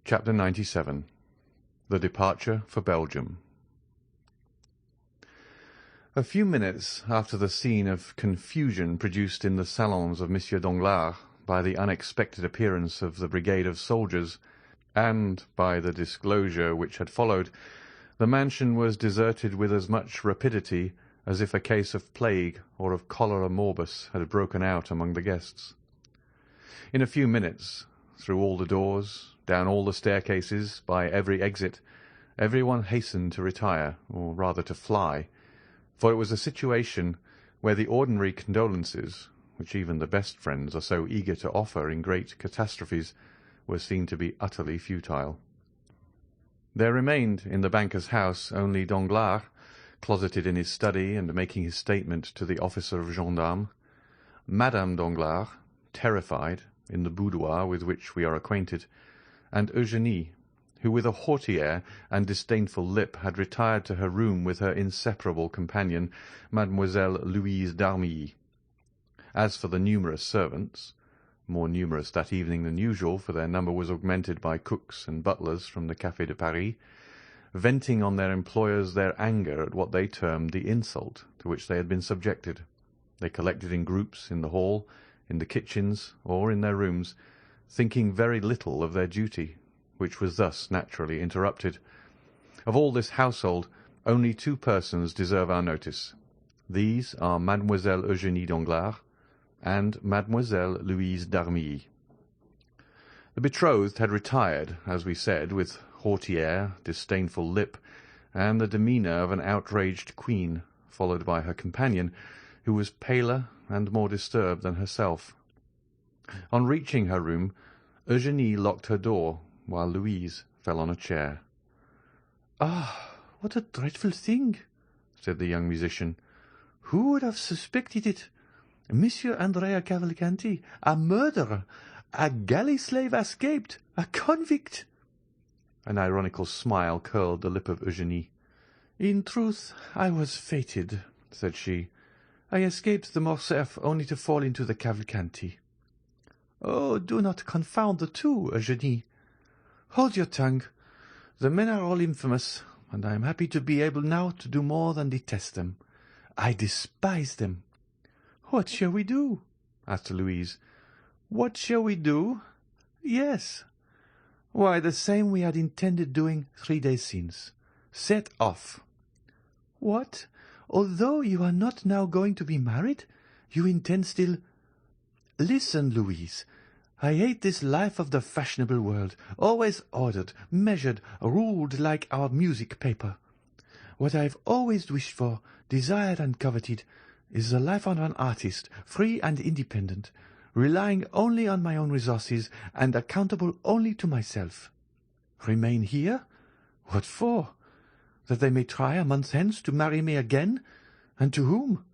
Chapter 97. The Departure for Belgium. A few minutes after the scene of confusion produced in the salons of Monsieur Danglars by the unexpected appearance of the brigade of soldiers, and by the disclosure which had followed, the mansion was deserted with as much rapidity as if a case of plague or of cholera morbus had broken out among the guests. In a few minutes, through all the doors, down all the staircases, by every exit, everyone hastened to retire, or rather to fly, for it was a situation where the ordinary condolences, which even the best friends are so eager to offer in great catastrophes, were seen to be utterly futile. There remained in the banker's house only Danglars, closeted in his study and making his statement to the officer of gendarmes, Madame Danglars, terrified, in the boudoir with which we are acquainted, and Eugénie, who with a haughty air and disdainful lip had retired to her room with her inseparable companion, Mademoiselle Louise d'Armilly. As for the numerous servants, more numerous that evening than usual, for their number was augmented by cooks and butlers from the Café de Paris, venting on their employers their anger at what they termed the insult to which they had been subjected, they collected in groups in the hall, in the kitchens, or in their rooms, thinking very little of their duty, which was thus naturally interrupted. Of all this household, only two persons deserve our notice. These are Mademoiselle Eugénie Danglars and Mademoiselle Louise d'Armilly. The betrothed had retired, as we said, with haughty air, disdainful lip, and the demeanour of an outraged queen, followed by her companion, who was paler and more disturbed than herself. On reaching her room, Eugénie locked her door, while Louise fell on a chair. "Ah, what a dreadful thing!" said the young musician. "Who would have suspected it? Monsieur Andrea Cavalcanti, a murderer, a galley slave escaped, a convict!" An ironical smile curled the lip of Eugénie. "In truth, I was fated," said she. "I escaped the Morcerf only to fall into the Cavalcanti." "Oh, do not confound the two, Eugénie. Hold your tongue. The men are all infamous, and I am happy to be able now to do more than detest them. I despise them." "What shall we do?" asked Louise. "What shall we do?" "Yes." "Why, the same we had intended doing 3 days since. Set off." "What? Although you are not now going to be married, you intend still—" "Listen, Louise. I hate this life of the fashionable world, always ordered, measured, ruled like our music paper. What I have always wished for, desired and coveted, is the life of an artist, free and independent, relying only on my own resources and accountable only to myself. Remain here? What for? That they may try a month hence to marry me again? And to whom?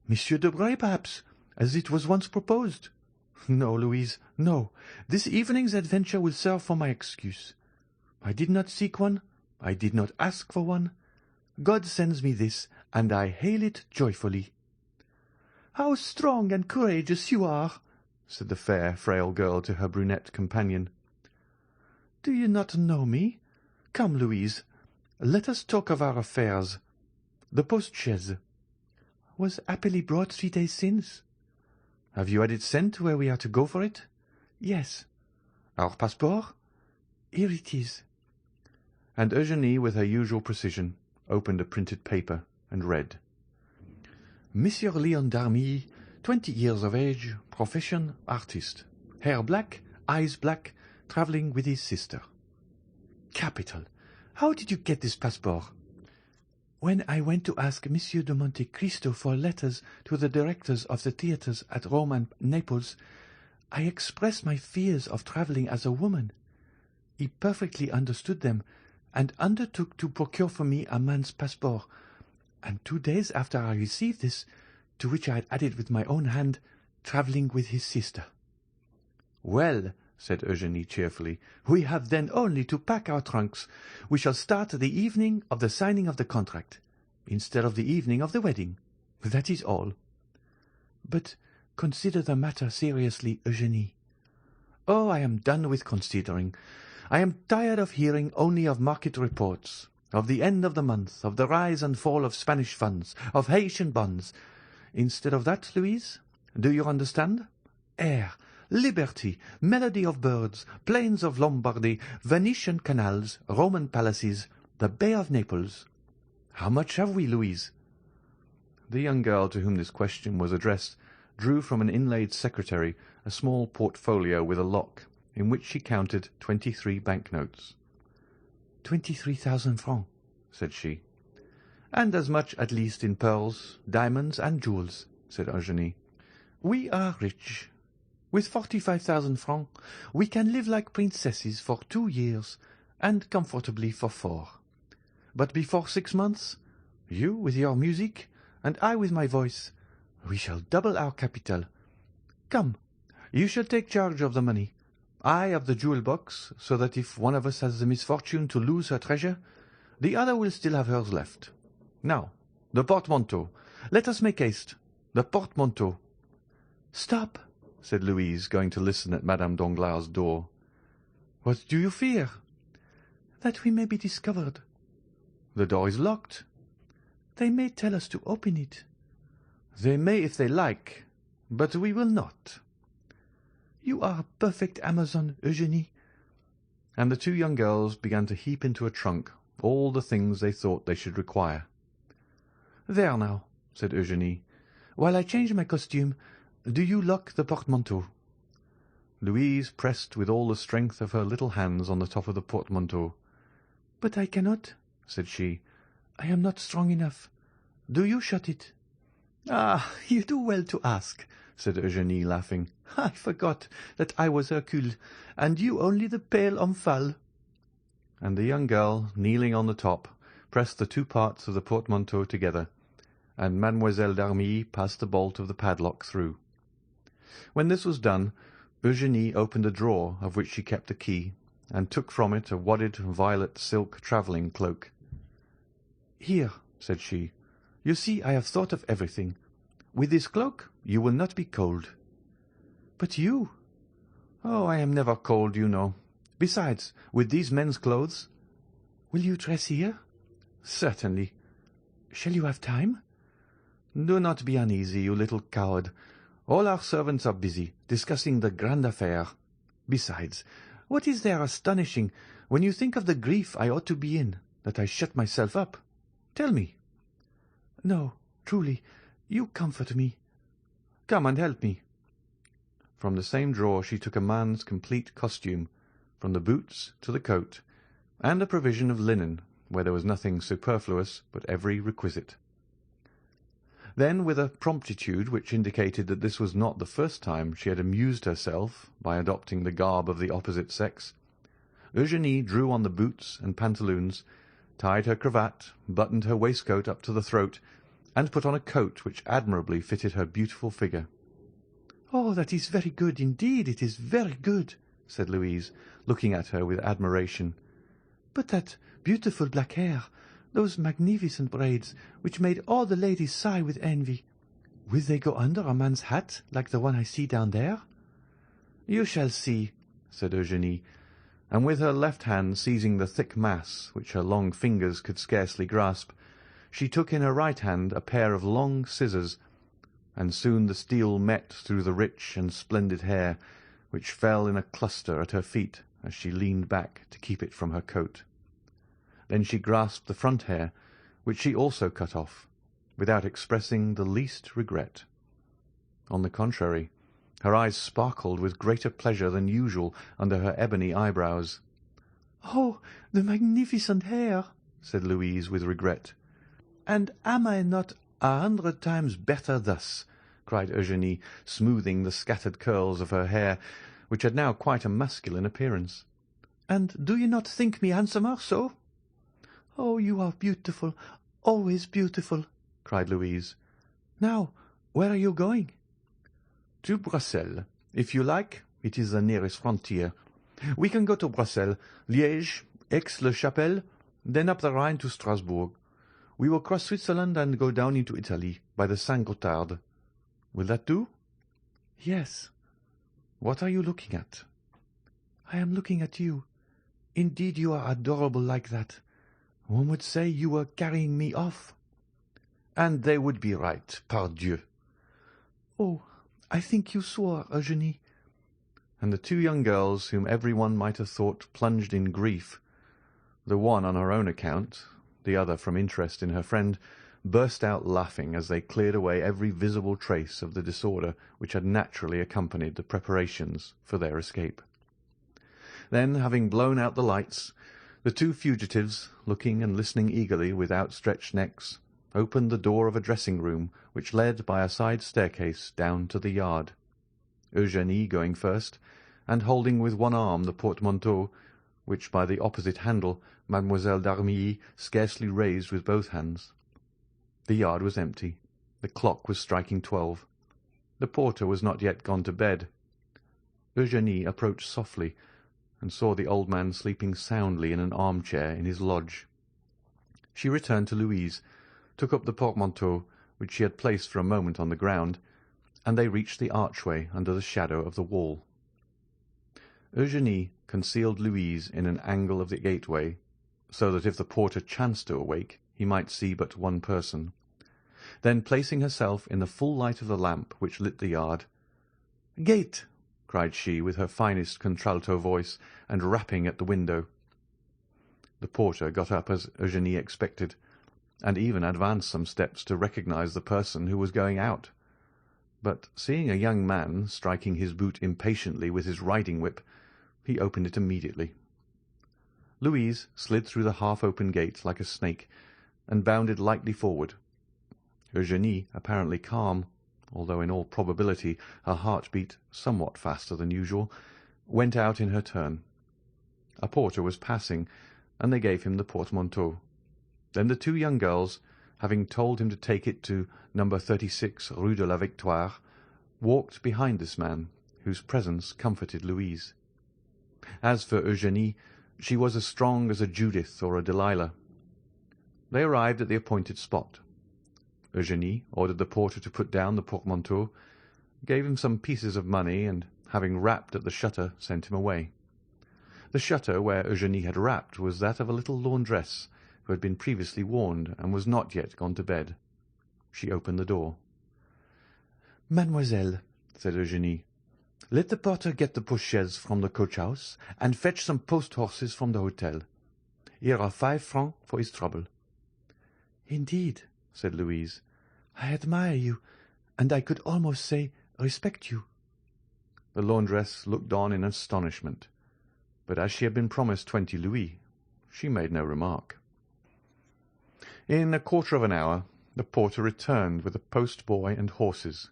Monsieur Debray, perhaps, as it was once proposed. No, Louise, no. This evening's adventure will serve for my excuse. I did not seek one. I did not ask for one. God sends me this, and I hail it joyfully." "How strong and courageous you are!" said the fair, frail girl to her brunette companion. "Do you not know me? Come, Louise, let us talk of our affairs. The post-chaise was happily brought 3 days since." "Have you had it sent where we are to go for it?" "Yes." "Our passport?" "Here it is." And Eugénie, with her usual precision, opened a printed paper and read: "Monsieur Léon d'Armilly, 20 years of age, profession artist, hair black, eyes black, travelling with his sister." "Capital! How did you get this passport?" "When I went to ask Monsieur de Monte Cristo for letters to the directors of the theatres at Rome and Naples, I expressed my fears of travelling as a woman. He perfectly understood them, and undertook to procure for me a man's passport, and 2 days after I received this, to which I had added with my own hand, travelling with his sister." "Well," said Eugénie cheerfully, "we have then only to pack our trunks. We shall start the evening of the signing of the contract, instead of the evening of the wedding. That is all." "But consider the matter seriously, Eugénie." "Oh, I am done with considering. I am tired of hearing only of market reports, of the end of the month, of the rise and fall of Spanish funds, of Haitian bonds. Instead of that, Louise, do you understand? Air, liberty, melody of birds, plains of Lombardy, Venetian canals, Roman palaces, the Bay of Naples. How much have we, Louise?" The young girl to whom this question was addressed drew from an inlaid secretary a small portfolio with a lock, in which she counted 23 banknotes. 23,000 francs, said she. "And as much at least in pearls, diamonds, and jewels," said Eugénie. "We are rich. With 45,000 francs we can live like princesses for 2 years, and comfortably for 4. But before 6 months, you with your music, and I with my voice, we shall double our capital. Come, you shall take charge of the money, I of the jewel box, so that if one of us has the misfortune to lose her treasure, the other will still have hers left. Now, the portmanteau. Let us make haste. The portmanteau." "Stop," said Louise, going to listen at Madame Danglars' door. "What do you fear?" "That we may be discovered." "The door is locked." "They may tell us to open it." "They may if they like, but we will not." "You are a perfect Amazon, Eugénie." And the two young girls began to heap into a trunk all the things they thought they should require. "There now," said Eugénie. "While I change my costume, do you lock the portmanteau." Louise pressed with all the strength of her little hands on the top of the portmanteau. "But I cannot," said she. "I am not strong enough. Do you shut it?" "Ah, you do well to ask," said Eugénie, laughing. "I forgot that I was Hercule, and you only the pale Omphale." And the young girl, kneeling on the top, pressed the two parts of the portmanteau together, and Mademoiselle d'Armilly passed the bolt of the padlock through. When this was done, Eugénie opened a drawer of which she kept the key, and took from it a wadded violet silk travelling cloak. "Here," said she, "you see I have thought of everything. With this cloak you will not be cold." "But you?" "Oh, I am never cold, you know. Besides, with these men's clothes—" "Will you dress here?" "Certainly." "Shall you have time?" "Do not be uneasy, you little coward. All our servants are busy, discussing the grand affair. Besides, what is there astonishing when you think of the grief I ought to be in, that I shut myself up? Tell me." "No, truly, you comfort me." "Come and help me." From the same drawer she took a man's complete costume, from the boots to the coat, and a provision of linen, where there was nothing superfluous but every requisite. Then, with a promptitude which indicated that this was not the first time she had amused herself by adopting the garb of the opposite sex, Eugénie drew on the boots and pantaloons, tied her cravat, buttoned her waistcoat up to the throat, and put on a coat which admirably fitted her beautiful figure. "Oh, that is very good, indeed, it is very good," said Louise, looking at her with admiration. "But that beautiful black hair, those magnificent braids, which made all the ladies sigh with envy, will they go under a man's hat like the one I see down there?" "You shall see," said Eugénie, and with her left hand seizing the thick mass, which her long fingers could scarcely grasp, she took in her right hand a pair of long scissors, and soon the steel met through the rich and splendid hair, which fell in a cluster at her feet as she leaned back to keep it from her coat. Then she grasped the front hair, which she also cut off, without expressing the least regret. On the contrary, her eyes sparkled with greater pleasure than usual under her ebony eyebrows. "Oh, the magnificent hair!" said Louise with regret. "And am I not 100 times better thus?" cried Eugénie, smoothing the scattered curls of her hair, which had now quite a masculine appearance. "And do you not think me handsomer so?" "Oh, you are beautiful, always beautiful," cried Louise. "Now, where are you going?" "To Brussels. If you like, it is the nearest frontier. We can go to Brussels, Liège, Aix-la-Chapelle, then up the Rhine to Strasbourg. We will cross Switzerland and go down into Italy by the Saint-Gothard. Will that do?" "Yes." "What are you looking at?" "I am looking at you. Indeed, you are adorable like that. One would say you were carrying me off." "And they would be right, pardieu." "Oh, I think you swore, Eugenie." And the two young girls, whom every one might have thought plunged in grief, the one on her own account, the other from interest in her friend, burst out laughing as they cleared away every visible trace of the disorder which had naturally accompanied the preparations for their escape. Then, having blown out the lights, the two fugitives, looking and listening eagerly with outstretched necks, opened the door of a dressing-room which led by a side staircase down to the yard, Eugenie going first, and holding with one arm the portmanteau, which by the opposite handle Mademoiselle d'Armilly scarcely raised with both hands. The yard was empty. The clock was striking 12. The porter was not yet gone to bed. Eugenie approached softly, and saw the old man sleeping soundly in an armchair in his lodge. She returned to Louise, took up the portmanteau, which she had placed for a moment on the ground, and they reached the archway under the shadow of the wall. Eugenie concealed Louise in an angle of the gateway, so that if the porter chanced to awake, he might see but one person. Then, placing herself in the full light of the lamp which lit the yard, "Gate!" cried she with her finest contralto voice, and rapping at the window. The porter got up as Eugenie expected, and even advanced some steps to recognize the person who was going out. But seeing a young man striking his boot impatiently with his riding-whip, he opened it immediately. Louise slid through the half-open gate like a snake, and bounded lightly forward. Eugenie, apparently calm, although in all probability her heart beat somewhat faster than usual, went out in her turn. A porter was passing, and they gave him the portmanteau. Then the two young girls, having told him to take it to No. 36 Rue de la Victoire, walked behind this man, whose presence comforted Louise. As for Eugenie, she was as strong as a Judith or a Delilah. They arrived at the appointed spot. Eugenie ordered the porter to put down the portmanteau, gave him some pieces of money, and, having rapped at the shutter, sent him away. The shutter where Eugenie had rapped was that of a little laundress, who had been previously warned, and was not yet gone to bed. She opened the door. "Mademoiselle," said Eugenie, "let the porter get the post-chaise from the coach-house, and fetch some post-horses from the hotel. Here are 5 francs for his trouble." "Indeed," said Louise, "I admire you, and I could almost say respect you." The laundress looked on in astonishment, but as she had been promised 20 louis, she made no remark. In a quarter of an hour the porter returned with a post-boy and horses,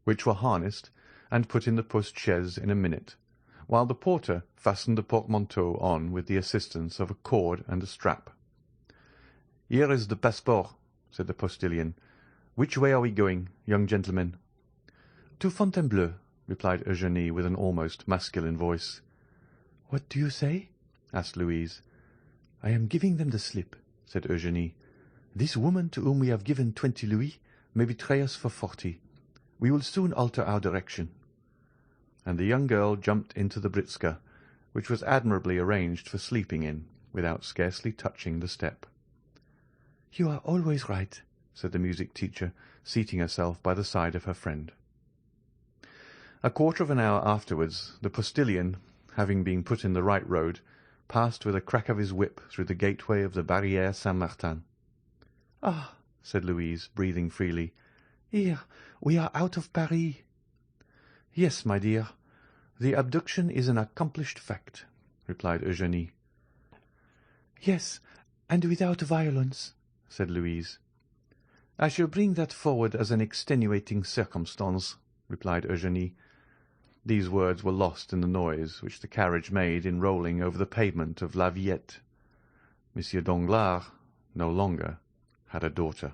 which were harnessed and put in the post-chaise in a minute, while the porter fastened the portmanteau on with the assistance of a cord and a strap. "Here is the passport," said the postilion. "Which way are we going, young gentlemen?" "To Fontainebleau," replied Eugenie with an almost masculine voice. "What do you say?" asked Louise. "I am giving them the slip," said Eugenie. "This woman to whom we have given 20 louis may betray us for 40. We will soon alter our direction." And the young girl jumped into the britska, which was admirably arranged for sleeping in, without scarcely touching the step. "You are always right," said the music teacher, seating herself by the side of her friend. A quarter of an hour afterwards, the postilion, having been put in the right road, passed with a crack of his whip through the gateway of the Barrière Saint-Martin. "Ah," said Louise, breathing freely, "here we are out of Paris." "Yes, my dear, the abduction is an accomplished fact," replied Eugenie. "Yes, and without violence," said Louise. "I shall bring that forward as an extenuating circumstance," replied Eugenie. These words were lost in the noise which the carriage made in rolling over the pavement of La Villette. Monsieur Danglars no longer had a daughter.